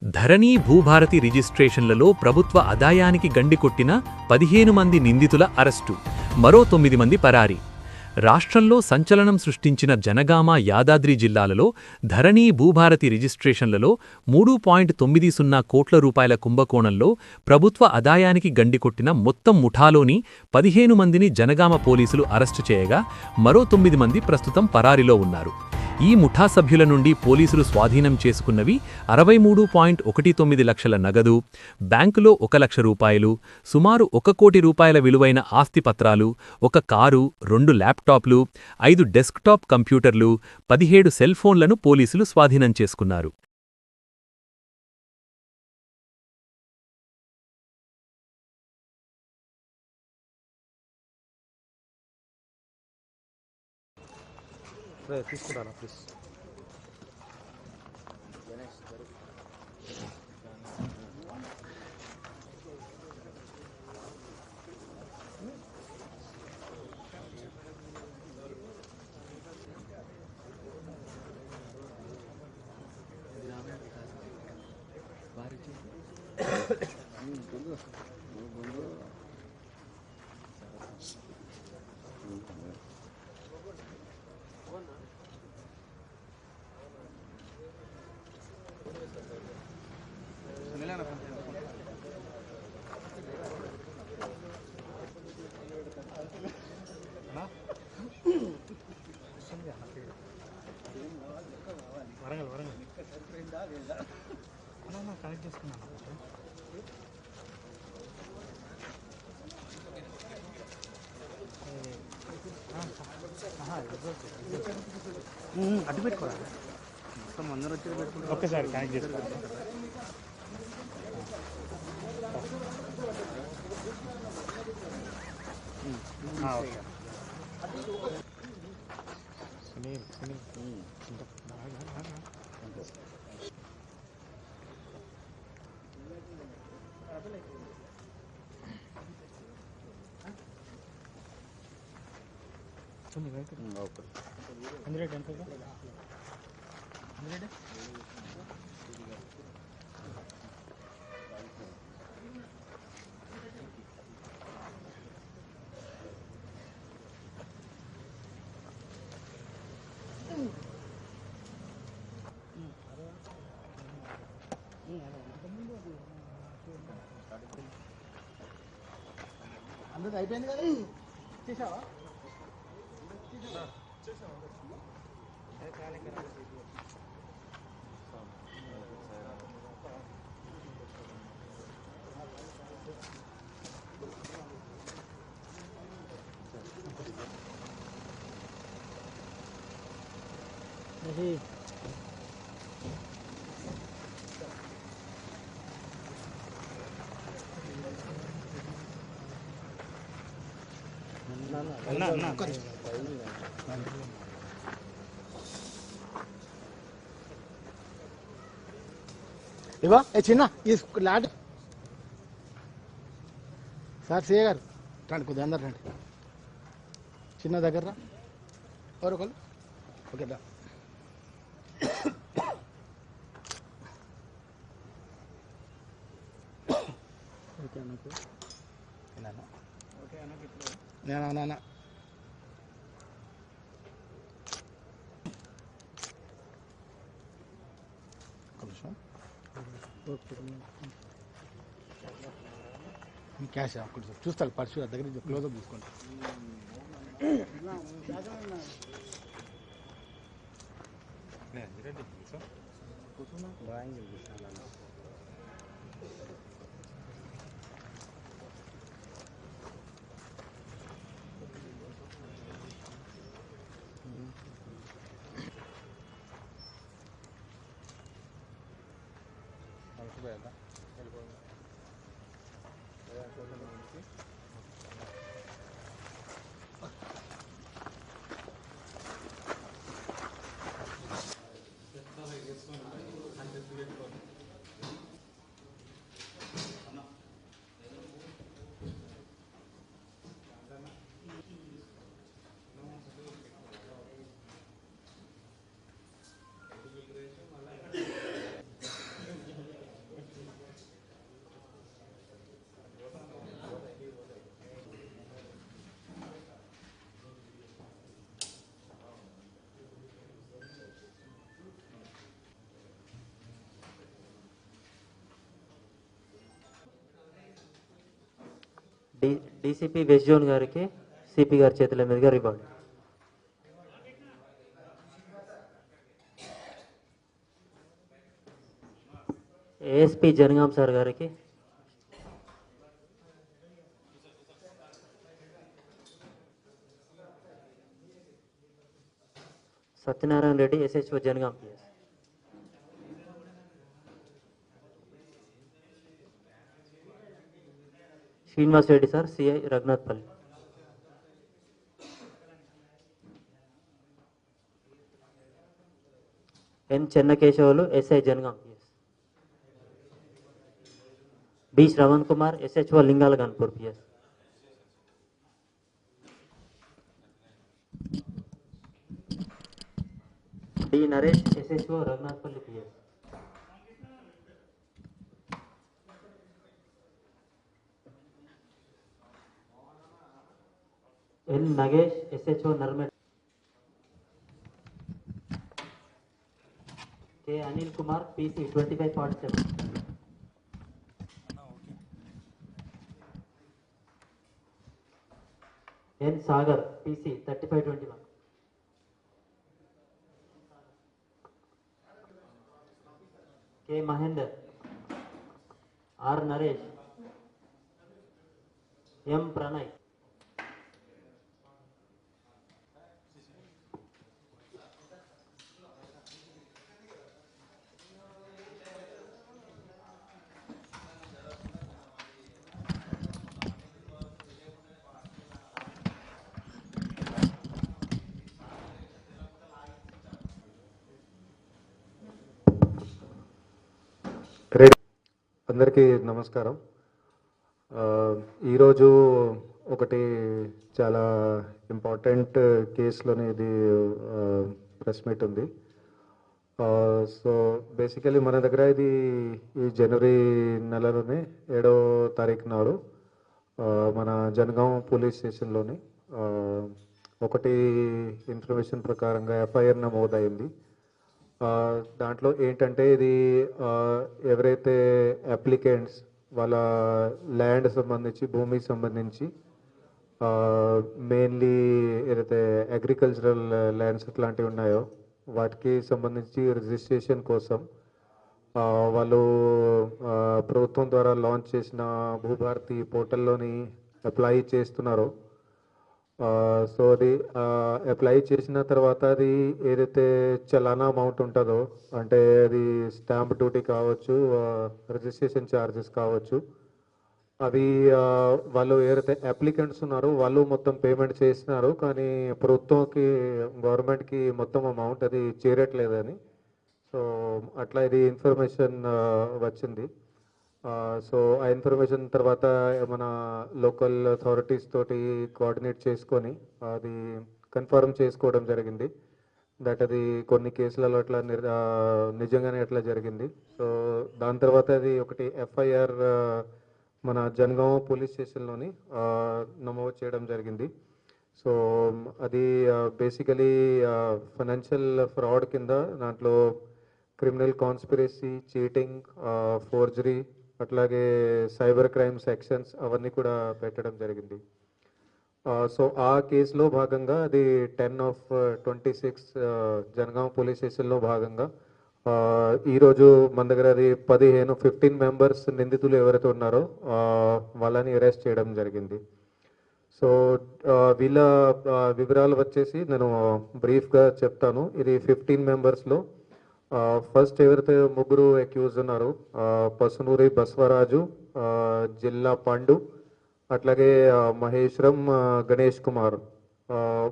ధరణి భూభారతి రిజిస్ట్రేషన్లలో ప్రభుత్వ ఆదాయానికి గండికొట్టిన 15 మంది నిందితుల అరెస్టు, మరో 9 మంది పరారీ. రాష్ట్రంలో సంచలనం సృష్టించిన జనగామ, యాదాద్రి జిల్లాలలో ధరణి భూభారతి రిజిస్ట్రేషన్లలో 3.90 కోట్ల రూపాయల కుంభకోణంలో ప్రభుత్వ ఆదాయానికి గండికొట్టిన మొత్తం ముఠాలోని 15 మందిని జనగామ పోలీసులు అరెస్టు చేయగా, మరో 9 మంది ప్రస్తుతం పరారీలో ఉన్నారు. ఈ ముఠా సభ్యుల నుండి పోలీసులు స్వాధీనం చేసుకున్నవి 63.19 లక్షల నగదు, బ్యాంకులో 1 లక్ష రూపాయలు, సుమారు 1 కోటి రూపాయల విలువైన ఆస్తిపత్రాలు, 1 కారు, 2 ల్యాప్టాప్లు, 5 డెస్క్టాప్ కంప్యూటర్లు, 17 సెల్ ఫోన్లను పోలీసులు స్వాధీనం చేసుకున్నారు. తీసుకుంటాను ప్లీజ్. వరంగల్ కనెక్ట్ చేసుకున్నాను. అడ్డు పెట్టుకోవాలి, మొత్తం అందరూ వచ్చి పెట్టుకుంటారు. ఒక్కసారి కనెక్ట్ చేసుకోవాలి. సునీల్ అందరేట్ ఎంత 100 అందరూ అయిపోయింది కదా, చేసావా? ఇవా చిన్న ఈ లాట్ సార్ సీఏ గారు రండి, కొద్దిగా అందరు రండి. చిన్న దగ్గర ఎవరు ఒకళ్ళు ఓకే దా. నాన్న క్యాష్ కొంచెం చూస్తాను, పర్సు దగ్గర నుంచి క్లోజ్అప్ తీసుకోండి. డీసీపీ వెస్ట్ జోన్ గారికి సిపి గారి చేతుల మీదుగా రివార్డు. ఏఎస్పీ జనగాం సార్ గారికి, Satyanarayana Reddy SHO Jangaon PS, Srinivas Reddy sir CI Raghunathpalli, N Chennakesavulu SI Jangaon PS, B Shravan Kumar SHO Lingala Ghanpur PS, D Naresh SHO Raghunathpalli PS, N Nagesh SHO Narmetta, K Anil Kumar PC 2547, N Sagar PC 3521, K Mahender, R Naresh, M Pranay, అందరికీ నమస్కారం. ఈరోజు ఒకటి చాలా ఇంపార్టెంట్ కేసులోనే ఇది ప్రెస్ మీట్ ఉంది. సో బేసికలీ మన దగ్గర ఇది ఈ జనవరి నెలలోనే 7వ తారీఖు నాడు మన జనగాం పోలీస్ స్టేషన్లోని ఒకటి ఇన్ఫర్మేషన్ ప్రకారంగా ఎఫ్ఐఆర్ నమోదైంది. దాంట్లో ఏంటంటే ఇది ఎవరైతే అప్లికెంట్స్ వాళ్ళ ల్యాండ్ సంబంధించి భూమికి సంబంధించి మెయిన్లీ ఏదైతే అగ్రికల్చరల్ ల్యాండ్స్ అట్లాంటివి ఉన్నాయో వాటికి సంబంధించి రిజిస్ట్రేషన్ కోసం వాళ్ళు ప్రభుత్వం ద్వారా లాంచ్ చేసిన భూభారతి పోర్టల్లోని అప్లై చేస్తున్నారు. సో అది అప్లై చేసిన తర్వాత అది ఏదైతే చలానా అమౌంట్ ఉంటుందో అంటే అది స్టాంప్ డ్యూటీ కావచ్చు, రిజిస్ట్రేషన్ ఛార్జెస్ కావచ్చు, అవి వాళ్ళు ఏదైతే అప్లికెంట్స్ ఉన్నారో వాళ్ళు మొత్తం పేమెంట్ చేస్తున్నారు. కానీ ప్రభుత్వంకి గవర్నమెంట్కి మొత్తం అమౌంట్ అది చేరట్లేదని సో అట్లా ఇది ఇన్ఫర్మేషన్ వచ్చింది. సో ఆ ఇన్ఫర్మేషన్ తర్వాత మన లోకల్ అథారిటీస్ తోటి కోఆర్డినేట్ చేసుకొని అది కన్ఫర్మ్ చేసుకోవడం జరిగింది దట్ అది కొన్ని కేసులలో అట్లా నిజంగానే అట్లా జరిగింది. సో దాని తర్వాత అది ఒకటి ఎఫ్ఐఆర్ మన జనగాం పోలీస్ స్టేషన్లోని నమోదు చేయడం జరిగింది. సో అది బేసికలీ ఫైనాన్షియల్ ఫ్రాడ్ కింద దాంట్లో క్రిమినల్ కాన్స్పిరసీ, చీటింగ్, ఫోర్జరీ అట్లాగే సైబర్ క్రైమ్ సెక్షన్స్ అవన్నీ కూడా పెట్టడం జరిగింది. సో ఆ కేసులో భాగంగా అది 10/26 జనగాం పోలీస్ స్టేషన్లో భాగంగా ఈరోజు మన దగ్గర అది 15 మెంబర్స్ నిందితులు ఎవరైతే ఉన్నారో వాళ్ళని అరెస్ట్ చేయడం జరిగింది. సో వీళ్ళ వివరాలు వచ్చేసి నేను బ్రీఫ్గా చెప్తాను. ఇది 15 మెంబర్స్లో ఫస్ట్ ఎవరైతే ముగ్గురు అక్యూజ్ ఉన్నారు పసునూరి బస్వరాజు, జిల్లా పండు, అట్లాగే మహేశ్వరం, గణేష్ కుమార్,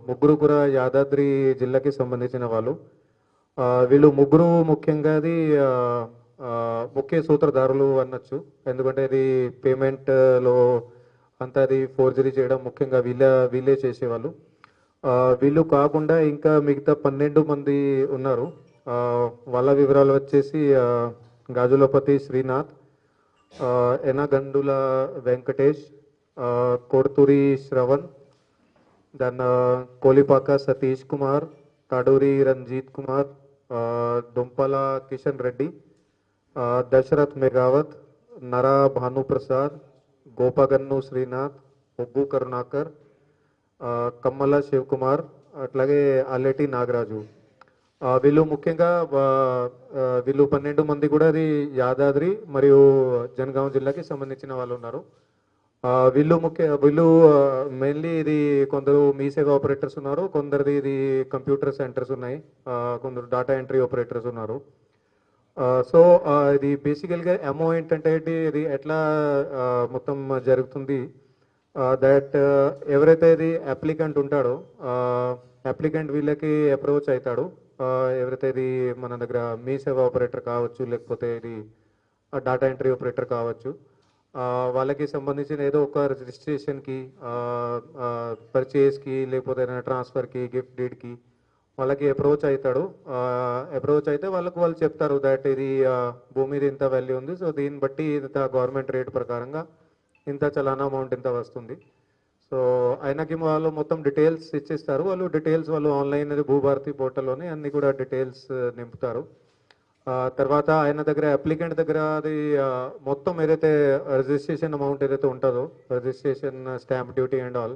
ముగ్గురు కూడా యాదాద్రి జిల్లాకి సంబంధించిన వాళ్ళు. వీళ్ళు ముగ్గురు ముఖ్యంగా అది ముఖ్య సూత్రధారులు అనొచ్చు. ఎందుకంటే ఇది పేమెంట్లో అంతా అది ఫోర్జరీ చేయడం ముఖ్యంగా వీళ్ళే చేసేవాళ్ళు. వీళ్ళు కాకుండా ఇంకా మిగతా 12 మంది ఉన్నారు. వాళ్ళ వివరాలు వచ్చేసి గాజులపతి శ్రీనాథ్, ఎనగండుల వెంకటేష్, కొడుతూరి శ్రవణ్, దెన్ కోలిపాక సతీష్ కుమార్, తాడూరి రంజిత్ కుమార్, దుంపల కిషన్ రెడ్డి, దశరథ్ మెగావత్, నరా భానుప్రసాద్, గోపగన్ను శ్రీనాథ్, ఒగ్గు కరుణాకర్, కమ్మల శివకుమార్, అట్లాగే అల్లెటి నాగరాజు. వీళ్ళు ముఖ్యంగా వీళ్ళు 12 మంది కూడా అది యాదాద్రి మరియు జనగాం జిల్లాకి సంబంధించిన వాళ్ళు ఉన్నారు. వీళ్ళు మెయిన్లీ ఇది కొందరు మీ సేవ ఆపరేటర్స్ ఉన్నారు, కొందరిది ఇది కంప్యూటర్ సెంటర్స్ ఉన్నాయి, కొందరు డేటా ఎంట్రీ ఆపరేటర్స్ ఉన్నారు. సో ఇది బేసికల్గా ఎమో ఏంటంటే ఇది ఎట్లా మొత్తం జరుగుతుంది దట్ ఎవరైతే ఇది అప్లికెంట్ ఉంటాడో అప్లికెంట్ వీళ్ళకి అప్రోచ్ అవుతాడు. ఎవరైతే ఇది మన దగ్గర మీ సేవ ఆపరేటర్ కావచ్చు, లేకపోతే ఇది డేటా ఎంట్రీ ఆపరేటర్ కావచ్చు, వాళ్ళకి సంబంధించిన ఏదో ఒక రిజిస్ట్రేషన్కి, పర్చేస్కి, లేకపోతే ట్రాన్స్ఫర్కి, గిఫ్ట్ డీడ్కి వాళ్ళకి అప్రోచ్ అవుతాడు. అప్రోచ్ అయితే వాళ్ళు చెప్తారు దట్ ఇది భూమిది ఇంత వాల్యూ ఉంది, సో దీన్ని బట్టి ఇంత గవర్నమెంట్ రేట్ ప్రకారంగా ఇంత చలానా అమౌంట్ ఇంత వస్తుంది. సో ఆయనకి వాళ్ళు మొత్తం డీటెయిల్స్ ఇచ్చిస్తారు. వాళ్ళు ఆన్లైన్ భూభారతి పోర్టల్లోనే అన్ని కూడా డీటెయిల్స్ నింపుతారు. తర్వాత ఆయన దగ్గర అప్లికెంట్ దగ్గర అది మొత్తం ఏదైతే రిజిస్ట్రేషన్ అమౌంట్ ఏదైతే ఉంటుందో, registration stamp duty and all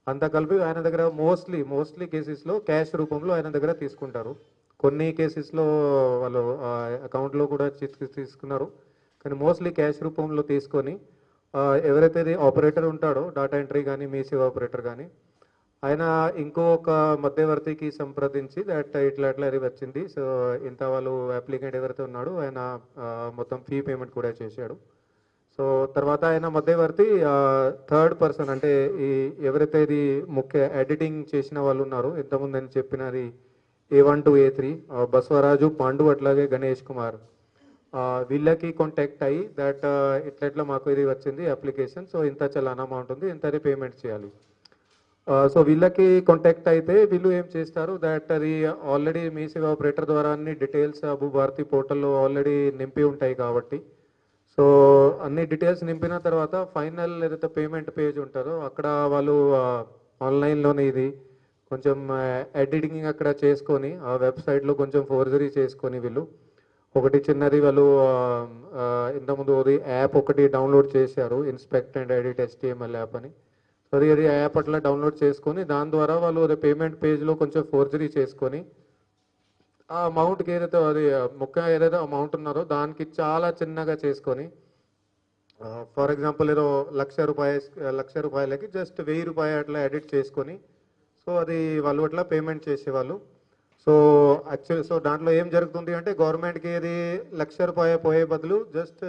అంతా కలిపి ఆయన దగ్గర మోస్ట్లీ కేసెస్లో క్యాష్ రూపంలో ఆయన దగ్గర తీసుకుంటారు. కొన్ని కేసెస్లో వాళ్ళు అకౌంట్లో కూడా తీసుకున్నారు, కానీ మోస్ట్లీ క్యాష్ రూపంలో తీసుకొని ఎవరైతే ఆపరేటర్ ఉంటాడో డేటా ఎంట్రీ కానీ మీ సేవ ఆపరేటర్ కానీ ఆయన ఇంకొక మధ్యవర్తికి సంప్రదించి దట్ ఇట్లా అది వచ్చింది, సో ఇంత వాళ్ళు అప్లికెంట్ ఎవరైతే ఉన్నాడో ఆయన మొత్తం ఫీ పేమెంట్ కూడా చేశాడు. సో తర్వాత ఆయన మధ్యవర్తి థర్డ్ పర్సన్ అంటే ఈ ఎవరైతే ఇది ముఖ్య ఎడిటింగ్ చేసిన వాళ్ళు ఉన్నారో ఇంతకుముందు అని చెప్పినది A1 to A3 Basavaraju, Pandu, అట్లాగే గణేష్ కుమార్, వీళ్ళకి కాంటాక్ట్ అయ్యి దట్ ఇట్లా మాకు ఇది వచ్చింది అప్లికేషన్, సో ఇంత చలానా అమౌంట్ ఉంది, ఇంత పేమెంట్ చేయాలి. సో వీళ్ళకి కాంటాక్ట్ అయితే వీళ్ళు ఏం చేస్తారు దట్ అది ఆల్రెడీ మీ సేవ ఆపరేటర్ ద్వారా అన్ని డీటెయిల్స్ భూభారతి పోర్టల్లో ఆల్రెడీ నింపి ఉంటాయి కాబట్టి, సో అన్ని డీటెయిల్స్ నింపిన తర్వాత ఫైనల్ ఏదైతే పేమెంట్ పేజ్ ఉంటుందో అక్కడ వాళ్ళు ఆన్లైన్లోనే ఇది కొంచెం ఎడిటింగ్ అక్కడ చేసుకొని ఆ వెబ్సైట్లో కొంచెం ఫోర్జరీ చేసుకొని వీళ్ళు ఒకటి చిన్నది వాళ్ళు ఇంతకుముందు అది యాప్ ఒకటి డౌన్లోడ్ చేశారు, inspect and edit HTML app అని. సో అది యాప్ అట్లా డౌన్లోడ్ చేసుకొని దాని ద్వారా వాళ్ళు అది పేమెంట్ పేజ్లో కొంచెం ఫోర్జరీ చేసుకొని ఆ అమౌంట్కి ఏదైతే అది ముఖ్యంగా ఏదైతే అమౌంట్ ఉన్నారో దానికి చాలా చిన్నగా చేసుకొని, ఫర్ ఎగ్జాంపుల్ ఏదో లక్ష రూపాయలకి జస్ట్ 1000 రూపాయలు అట్లా ఎడిట్ చేసుకొని సో అది వాళ్ళు అట్లా పేమెంట్ చేసేవాళ్ళు. సో సో దాంట్లో ఏం జరుగుతుంది అంటే గవర్నమెంట్కి అది 1,00,000 రూపాయలు పోయే బదులు జస్ట్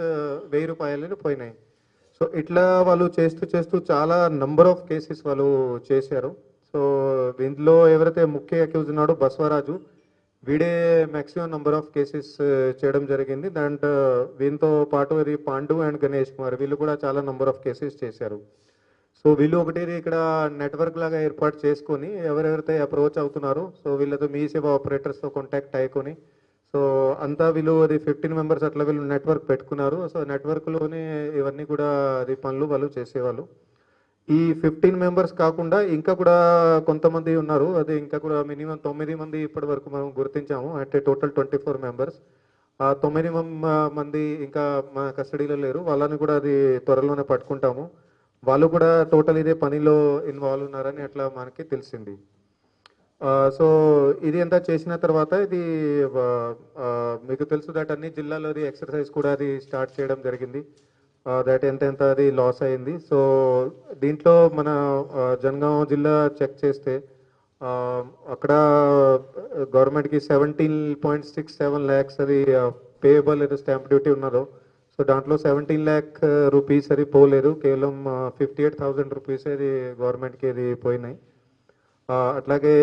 1000 రూపాయలు పోయినాయి. సో ఇట్లా వాళ్ళు చేస్తూ చాలా నంబర్ ఆఫ్ కేసెస్ వాళ్ళు చేశారు. సో దీంట్లో ఎవరైతే ముఖ్య అక్యూజ్ ఉన్నాడో బసవరాజు, వీడే మ్యాక్సిమం నంబర్ ఆఫ్ కేసెస్ చేయడం జరిగింది. దాంట్లో వీళ్ళతో పాటు అది పాండు అండ్ గణేష్ కుమార్ వీళ్ళు కూడా చాలా నంబర్ ఆఫ్ కేసెస్ చేశారు. సో వీళ్ళు ఒకటి ఇక్కడ నెట్వర్క్ లాగా ఏర్పాటు చేసుకొని ఎవరెవరైతే అప్రోచ్ అవుతున్నారో సో వీళ్ళతో మీ సేవ ఆపరేటర్స్తో కాంటాక్ట్ అయ్యుకొని సో అంతా వీళ్ళు అది 15 మెంబర్స్ అట్లా వీళ్ళు నెట్వర్క్ పెట్టుకున్నారు. సో నెట్వర్క్లోనే ఇవన్నీ కూడా అది పనులు వాళ్ళు చేసేవాళ్ళు. ఈ 15 మెంబర్స్ కాకుండా ఇంకా కూడా కొంతమంది ఉన్నారు, అది ఇంకా కూడా మినిమం 9 మంది ఇప్పటి వరకు మనం గుర్తించాము, అంటే టోటల్ 24 మెంబర్స్. ఆ 9 మంది ఇంకా మన కస్టడీలో లేరు, వాళ్ళని కూడా అది త్వరలోనే పట్టుకుంటాము. వాళ్ళు కూడా టోటల్ ఇదే పనిలో ఇన్వాల్వ్ ఉన్నారని అట్లా మనకి తెలిసింది. సో ఇది అంతా చేసిన తర్వాత ఇది మీకు తెలుసు దట్ అన్ని జిల్లాలో అది ఎక్సర్సైజ్ కూడా అది స్టార్ట్ చేయడం జరిగింది. దట్ ఎంత అది లాస్ అయింది. సో దీంట్లో మన జనగాం జిల్లా చెక్ చేస్తే అక్కడ గవర్నమెంట్కి 17.67 lakhs అది పేయబుల్ ఏదో స్టాంప్ డ్యూటీ ఉన్నదో సో దాంట్లో 17 lakh rupees అది పోలేదు, కేవలం 58,000 rupees అది గవర్నమెంట్కి అది పోయినాయి. అట్లాగే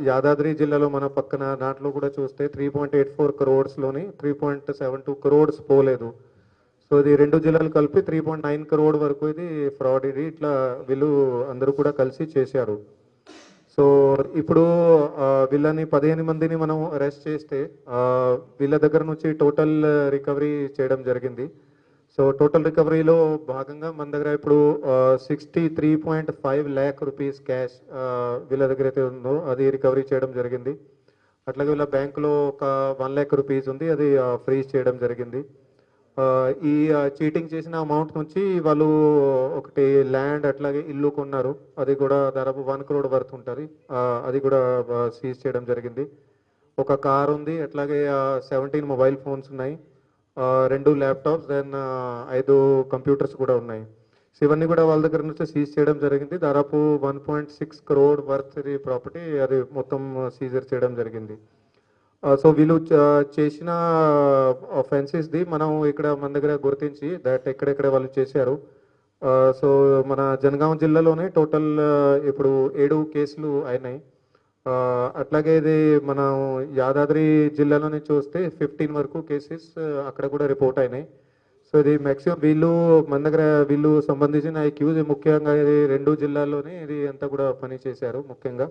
యాదాద్రి జిల్లాలో మన పక్కన దాంట్లో కూడా చూస్తే 3.84 crores-లోని 3.72 crores పోలేదు. సో ఇది 2 జిల్లాలు కలిపి 3.9 crore వరకు ఇది ఫ్రాడ్ ఇది ఇట్లా వీళ్ళు అందరూ కూడా కలిసి చేశారు. సో ఇప్పుడు వీళ్ళని 15 మందిని మనం అరెస్ట్ చేస్తే వీళ్ళ దగ్గర నుంచి టోటల్ రికవరీ చేయడం జరిగింది. సో టోటల్ రికవరీలో భాగంగా మన దగ్గర ఇప్పుడు 63.5 lakh rupees క్యాష్ వీళ్ళ దగ్గర అయితే ఉందో అది రికవరీ చేయడం జరిగింది. అట్లాగే వీళ్ళ బ్యాంకులో ఒక 1 lakh rupees ఉంది, అది ఫ్రీజ్ చేయడం జరిగింది. ఈ చీటింగ్ చేసిన అమౌంట్ నుంచి వాళ్ళు ఒకటి ల్యాండ్ అట్లాగే ఇల్లు కొన్నారు, అది కూడా దాదాపు 1 crore వర్త్ ఉంటుంది, అది కూడా సీజ్ చేయడం జరిగింది. ఒక కార్ ఉంది, అట్లాగే 17 మొబైల్ ఫోన్స్ ఉన్నాయి, 2 ల్యాప్టాప్స్, దెన్ 5 కంప్యూటర్స్ కూడా ఉన్నాయి. సో ఇవన్నీ కూడా వాళ్ళ దగ్గర నుంచి సీజ్ చేయడం జరిగింది. దాదాపు 1.6 crore వర్త్ ప్రాపర్టీ అది మొత్తం సీజర్ చేయడం జరిగింది. సో వీళ్ళు చేసిన ది మనం ఇక్కడ మన దగ్గర గుర్తించి దట్ ఎక్కడెక్కడ వాళ్ళు చేశారు. సో మన జనగాం జిల్లాలోనే టోటల్ ఇప్పుడు 7 కేసులు అయినాయి. అట్లాగే ఇది మనం యాదాద్రి జిల్లాలోనే చూస్తే 15 వరకు కేసెస్ అక్కడ కూడా రిపోర్ట్ అయినాయి. సో ఇది మ్యాక్సిమం మన దగ్గర వీళ్ళు సంబంధించిన ఐక్యూజ్ ముఖ్యంగా ఇది 2 జిల్లాల్లోనే ఇది అంతా కూడా పని చేశారు. ముఖ్యంగా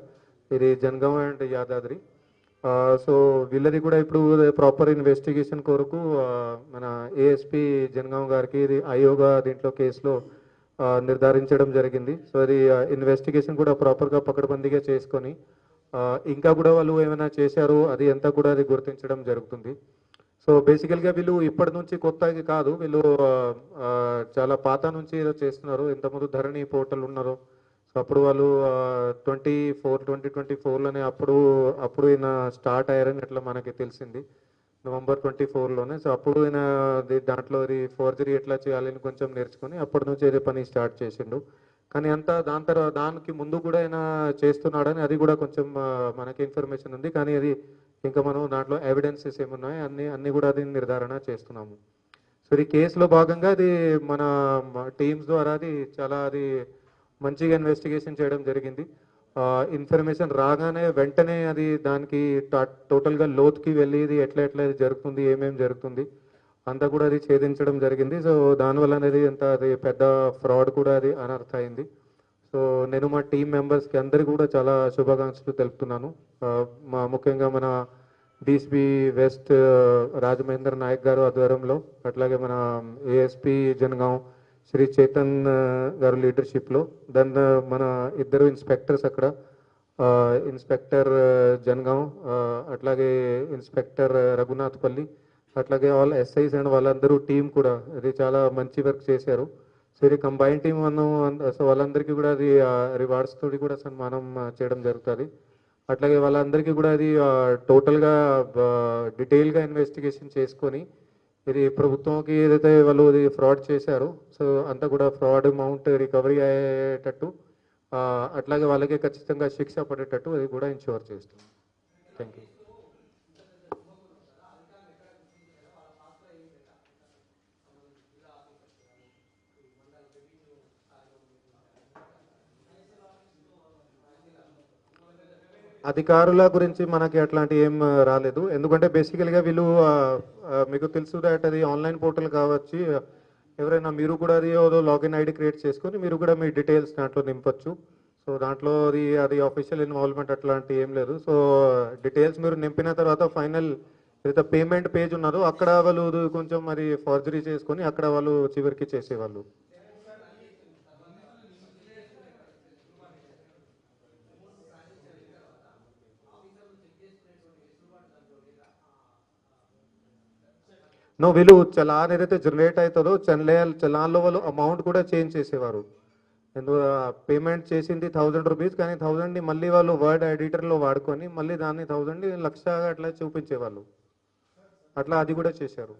ఇది జనగాం అండ్ యాదాద్రి. సో వీళ్ళది కూడా ఇప్పుడు ప్రాపర్ ఇన్వెస్టిగేషన్ కొరకు మన ఏఎస్పీ జనగాం గారికి ఇది ఆయోగా దీంట్లో కేసులో నిర్ధారించడం జరిగింది. సో అది ఇన్వెస్టిగేషన్ కూడా ప్రాపర్గా పకడ్బందీగా చేసుకొని ఇంకా కూడా వాళ్ళు ఏమైనా చేశారు అది అంతా కూడా అది గుర్తించడం జరుగుతుంది. సో బేసికల్గా వీళ్ళు ఇప్పటి నుంచి కొత్తగా కాదు, వీళ్ళు చాలా పాత నుంచి ఏదో చేస్తున్నారు. ఇంతకుముందు ధరణి పోర్టల్ ఉన్నారు. సో అప్పుడు వాళ్ళు 2024లోనే అప్పుడు ఈయన స్టార్ట్ అయ్యారని అట్లా మనకి తెలిసింది, November 24లోనే. సో అప్పుడు ఈయన దాంట్లో ఫోర్జరీ ఎట్లా చేయాలని కొంచెం నేర్చుకొని అప్పటి నుంచి ఏదో పని స్టార్ట్ చేసిండు. కానీ అంతా దానికి ముందు కూడా ఆయన చేస్తున్నాడని అది కూడా కొంచెం మనకి ఇన్ఫర్మేషన్ ఉంది. కానీ అది ఇంకా మనం దాంట్లో ఎవిడెన్సెస్ ఏమున్నాయి అన్ని కూడా అది నిర్ధారణ చేస్తున్నాము. సో ఈ కేసులో భాగంగా అది మన టీమ్స్ ద్వారా అది చాలా మంచిగా ఇన్వెస్టిగేషన్ చేయడం జరిగింది. ఇన్ఫర్మేషన్ రాగానే వెంటనే అది దానికి టోటల్గా లోతుకి వెళ్ళి ఇది ఎట్లా జరుగుతుంది, ఏమేమి జరుగుతుంది అంతా కూడా అది ఛేదించడం జరిగింది. సో దానివల్ల అనేది అది పెద్ద ఫ్రాడ్ కూడా అది అనర్థ అయింది. సో నేను మా టీం మెంబర్స్కి అందరికీ కూడా చాలా శుభాకాంక్షలు తెలుపుతున్నాను. ముఖ్యంగా మన డీసీపీ వెస్ట్ రాజమహేంద్ర నాయక్ గారు ఆధ్వర్యంలో, అట్లాగే మన ఏఎస్పీ జనగాం శ్రీ చేతన్ గారు లీడర్షిప్లో, దెన్ మన 2 ఇన్స్పెక్టర్స్ అక్కడ, ఇన్స్పెక్టర్ జనగాం అట్లాగే ఇన్స్పెక్టర్ రఘునాథ్పల్లి, అట్లాగే ఆల్ ఎస్ఐస్ అండ్ వాళ్ళందరూ టీం కూడా అది చాలా మంచి వర్క్ చేశారు. సో ఇది కంబైన్ టీం సో వాళ్ళందరికీ కూడా అది రివార్డ్స్ తోటి కూడా సన్మానం చేయడం జరుగుతుంది. అట్లాగే వాళ్ళందరికీ కూడా అది టోటల్గా డీటెయిల్గా ఇన్వెస్టిగేషన్ చేసుకొని ఇది ప్రభుత్వంకి ఏదైతే వాళ్ళు ఇది ఫ్రాడ్ చేశారో సో అంతా కూడా ఫ్రాడ్ అమౌంట్ రికవరీ అయ్యేటట్టు, అట్లాగే వాళ్ళకి ఖచ్చితంగా శిక్ష పడేటట్టు అది కూడా ఇన్షూర్ చేస్తాం. Thank you. అధికారుల గురించి మనకి అట్లాంటి ఏం రాలేదు, ఎందుకంటే బేసికల్గా వీళ్ళు మీకు తెలుసు దాట్ అది ఆన్లైన్ పోర్టల్ కావచ్చు, ఎవరైనా మీరు కూడా అది లాగిన్ ఐడి క్రియేట్ చేసుకొని మీరు కూడా మీ డీటెయిల్స్ దాంట్లో నింపొచ్చు. సో దాంట్లో అది ఆఫీషియల్ ఇన్వాల్వ్మెంట్ అట్లాంటి ఏం లేదు. సో డీటెయిల్స్ మీరు నింపిన తర్వాత ఫైనల్ ఏదైతే పేమెంట్ పేజ్ ఉన్నదో అక్కడ వాళ్ళు కొంచెం మరి ఫార్జరీ చేసుకొని అక్కడ వాళ్ళు చివరికి చేసేవాళ్ళు. వీళ్ళు చలాన్ ఏదైతే జనరేట్ అవుతుందో చలాన్లో వాళ్ళు అమౌంట్ కూడా చేంజ్ చేసేవారు. పేమెంట్ చేసింది 1000 రూపీస్, కానీ 1000ని మళ్ళీ వాళ్ళు వర్డ్ ఎడిటర్లో వాడుకొని మళ్ళీ దాన్ని 1000ని 1,00,000 అట్లా చూపించేవాళ్ళు. అట్లా అది కూడా చేశారు.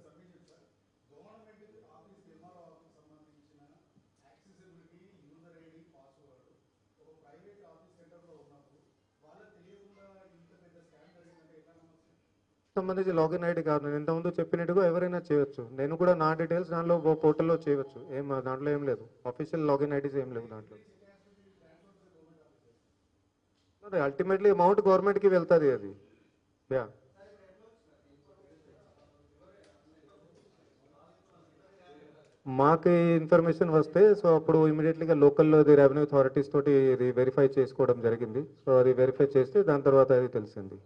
సంబంధించి లాగిన్ ఐడి కాదు, నేను ఇంతకుముందు చెప్పినట్టుగా ఎవరైనా చేయొచ్చు. నేను కూడా నా డీటెయిల్స్ దాంట్లో పోర్టల్లో చేయవచ్చు, దాంట్లో ఏం లేదు, ఆఫీషియల్ లాగిన్ ఐడీస్ ఏం లేవు దాంట్లో. అదే అల్టిమేట్లీ అమౌంట్ గవర్నమెంట్కి వెళ్తుంది అది. యా మాకు ఇన్ఫర్మేషన్ వస్తే సో అప్పుడు ఇమీడియట్లీగా లోకల్లో రెవెన్యూ అథారిటీస్ తోటి ఇది వెరిఫై చేసుకోవడం జరిగింది. సో అది వెరిఫై చేస్తే దాని తర్వాత అది తెలిసింది.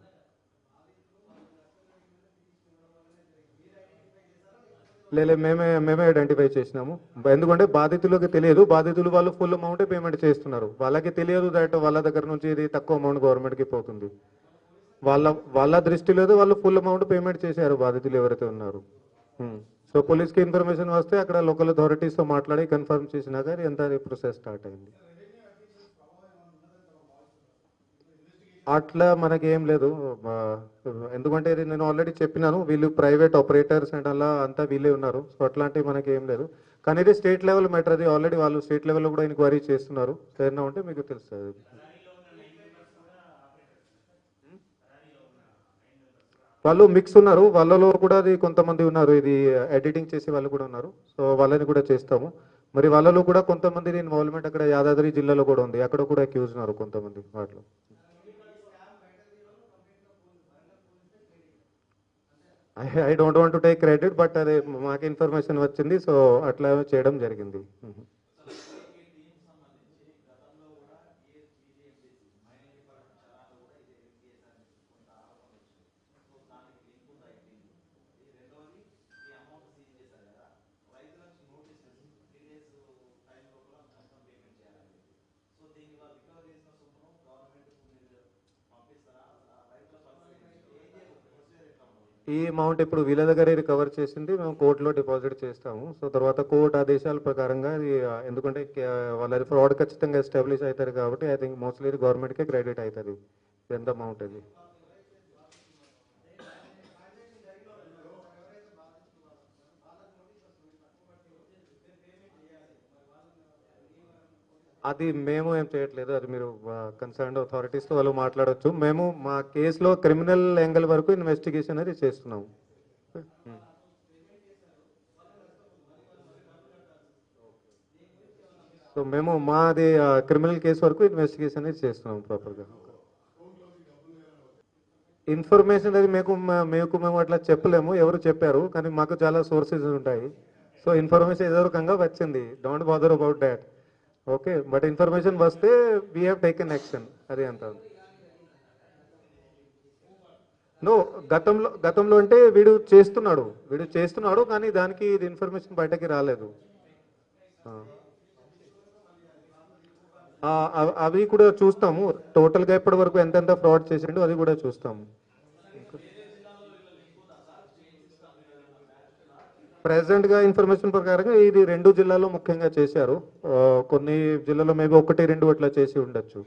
మేమే ఐడెంటిఫై చేసినాము, ఎందుకంటే బాధితులకు తెలియదు, బాధితులు వాళ్ళు ఫుల్ అమౌంట్ పేమెంట్ చేస్తున్నారు, వాళ్ళకి తెలియదు దట్ వాళ్ళ దగ్గర నుంచి ఇది తక్కువ అమౌంట్ గవర్నమెంట్కి పోతుంది. వాళ్ళ దృష్టిలో వాళ్ళు ఫుల్ అమౌంట్ పేమెంట్ చేశారు బాధితులు ఎవరైతే ఉన్నారు. సో పోలీస్కి ఇన్ఫర్మేషన్ వస్తే అక్కడ లోకల్ అథారిటీస్తో మాట్లాడి కన్ఫర్మ్ చేసినాక ఎంత ప్రాసెస్ స్టార్ట్ అయింది. అట్లా మనకి ఏం లేదు, ఎందుకంటే ఇది నేను ఆల్రెడీ చెప్పినాను, వీళ్ళు ప్రైవేట్ ఆపరేటర్స్ అండ్ అలా అంతా వీళ్ళే ఉన్నారు. సో అట్లాంటివి మనకి ఏం లేదు. కానీ ఇది స్టేట్ లెవెల్ మ్యాటర్, అది ఆల్రెడీ వాళ్ళు స్టేట్ లెవెల్లో కూడా ఎంక్వైరీ చేస్తున్నారు. ఏదైనా ఉంటే మీకు తెలుస్తుంది. వాళ్ళు మిక్స్ ఉన్నారు, వాళ్ళలో కూడా అది కొంతమంది ఉన్నారు, ఇది ఎడిటింగ్ చేసే వాళ్ళు కూడా ఉన్నారు. సో వాళ్ళని కూడా చేస్తాము. మరి వాళ్ళలో కూడా కొంతమంది ఇన్వాల్వ్మెంట్ అక్కడ యాదాద్రి జిల్లాలో కూడా ఉంది, అక్కడ కూడా అక్యూజ్ ఉన్నారు కొంతమంది వాటిలో. I don't want to take credit, but అదే మాకు ఇన్ఫర్మేషన్ వచ్చింది, సో అట్లా చేయడం జరిగింది. ఈ అమౌంట్ ఇప్పుడు వీళ్ళ దగ్గర రికవర్ చేసింది మేము కోర్టులో డిపాజిట్ చేస్తాము. సో తర్వాత కోర్టు ఆదేశాల ప్రకారంగా ఇది ఎందుకంటే వాళ్ళది ఫ్రాడ్ ఖచ్చితంగా ఎస్టాబ్లిష్ అవుతారు కాబట్టి ఐ థింక్ మోస్ట్లీ ఇది గవర్నమెంట్కే క్రెడిట్ అవుతుంది ఎంత అమౌంట్ అది. అది మేము ఏం చేయట్లేదు, అది మీరు కన్సర్న్డ్ అథారిటీస్తో వాళ్ళు మాట్లాడవచ్చు. మేము మా కేసులో క్రిమినల్ యాంగిల్ వరకు ఇన్వెస్టిగేషన్ అది చేస్తున్నాము. సో మేము మాది క్రిమినల్ కేసు వరకు ఇన్వెస్టిగేషన్ అది చేస్తున్నాము ప్రాపర్గా. ఇన్ఫర్మేషన్ అది మేము అట్లా చెప్పలేము, ఎవరు చెప్పారు, కానీ మాకు చాలా సోర్సెస్ ఉంటాయి. సో ఇన్ఫర్మేషన్ ఏదో రకంగా వచ్చింది, don't bother about that. Okay, but information వస్తే వీ హ్యావ్ టేకెన్ యాక్షన్, అది అంత. నో, గతంలో అంటే వీడు చేస్తున్నాడు కానీ దానికి ఇది ఇన్ఫర్మేషన్ బయటకి రాలేదు. అవి కూడా చూస్తాము, టోటల్గా ఇప్పటి వరకు ఎంతెంత ఫ్రాడ్ చేసిండో అది కూడా చూస్తాము. ప్రెసెంట్గా ఇన్ఫర్మేషన్ ప్రకారంగా ఇది 2 జిల్లాల్లో ముఖ్యంగా చేశారు, కొన్ని జిల్లాలో మేబీ 1-2 అట్లా చేసి ఉండొచ్చు.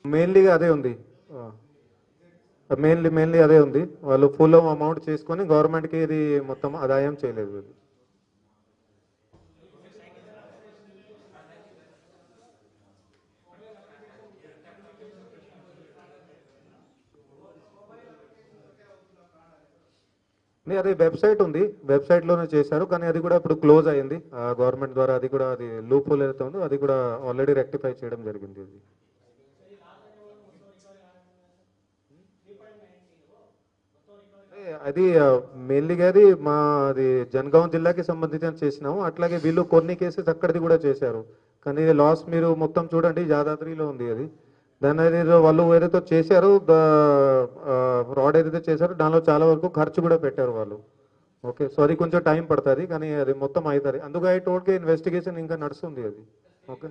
మెయిన్లీగా అదే ఉంది, మెయిన్లీ అదే ఉంది. వాళ్ళు ఫుల్ అమౌంట్ చేసుకొని గవర్నమెంట్కి ఇది మొత్తం ఆదాయం చేయలేదు. అదే వెబ్సైట్ ఉంది, వెబ్సైట్లోనే చేశారు, కానీ అది కూడా ఇప్పుడు క్లోజ్ అయ్యింది గవర్నమెంట్ ద్వారా. అది కూడా అది లూప్ హోల్ ఏదైతే ఉందో అది కూడా ఆల్రెడీ రెక్టిఫై చేయడం జరిగింది. అది మెయిన్లీగా అది అది జనగాం జిల్లాకి సంబంధించిన చేసినాము. అట్లాగే వీళ్ళు కొన్ని కేసెస్ అక్కడిది కూడా చేశారు, కానీ లాస్ మీరు మొత్తం చూడండి యాదాద్రిలో ఉంది అది. దాని ఏదో వాళ్ళు ఏదైతే చేశారో ఫ్రాడ్ ఏదైతే చేశారో దానిలో చాలా వరకు ఖర్చు కూడా పెట్టారు వాళ్ళు. ఓకే, సో అది కొంచెం టైం పడుతుంది, కానీ అది మొత్తం అవుతుంది. అందుకే టోటల్గా ఇన్వెస్టిగేషన్ ఇంకా నడుస్తుంది అది. ఓకే,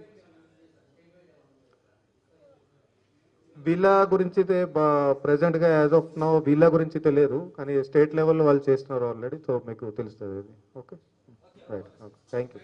వీళ్ళ గురించి ప్రెసెంట్గా యాజ్ ఆఫ్ నౌ వీళ్ళ గురించి తెలియదు, కానీ స్టేట్ లెవెల్లో వాళ్ళు చేస్తున్నారు ఆల్రెడీ, సో మీకు తెలుస్తుంది అది. Okay, right, okay, thank you.